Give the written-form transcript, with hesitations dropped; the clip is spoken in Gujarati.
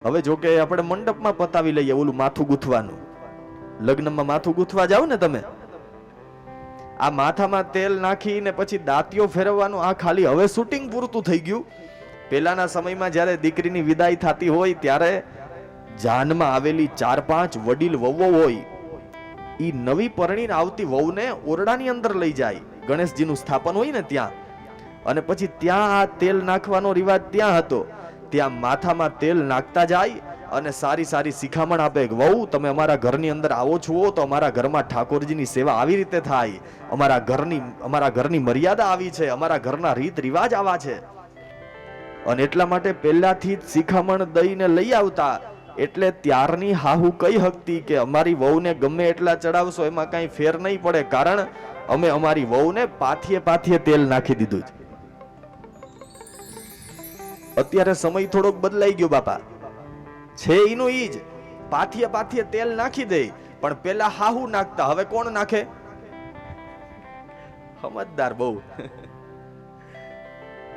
હવે જો કે આપણે મંડપમાં પતાવી લઈએ ઓલું માથું ગૂંથવાનું. લગ્નમાં માથું ગૂંથવા જાવ ને તમે, આ માથામાં તેલ નાખીને પછી દાંતિયો ફેરવવાનું, આ ખાલી હવે શૂટિંગ પૂરતું થઈ ગયું. પહેલાના સમયમાં જ્યારે દીકરીની વિદાય થતી હોય ત્યારે જાનમાં આવેલી 4-5 વડીલ વહુઓ હોય, ઈ નવી પરણીને આવતી વહુને ઓરડાની અંદર લઈ જાય, ગણેશજીનું સ્થાપન હોય ને ત્યાં, અને પછી ત્યાં આ તેલ નાખવાનો રિવાજ ત્યાં હતો. ત્યાં માથામાં તેલ નાખતા જાય અને સારી સારી શિખામણ આપે કે વહુ તમે અમારા ઘરની અંદર આવો છો તો અમારા ઘરમાં ઠાકોરજીની સેવા આવી રીતે થાય, અમારા ઘરની મર્યાદા આવી છે, અમારા ઘરના રીત રિવાજ આવા છે. અને એટલા માટે પહેલાથી જ શિખામણ દઈને લઈ આવતા. એટલે ત્યારની હાહુ કઈ હકતી કે અમારી વહુને ગમે એટલા ચડાવશો એમાં કઈ ફેર નહીં પડે, કારણ અમે અમારી વહુને પાથીએ પાથીએ તેલ નાખી દીધું છે. અત્યારે સમય થોડોક બદલાઈ ગયો બાપા, છે એનું ઈ જ, પાથીએ પાથીએ તેલ નાખી દે. પણ પેલા હાહુ નાખતા, હવે કોણ નાખે? સમજદાર બહુ.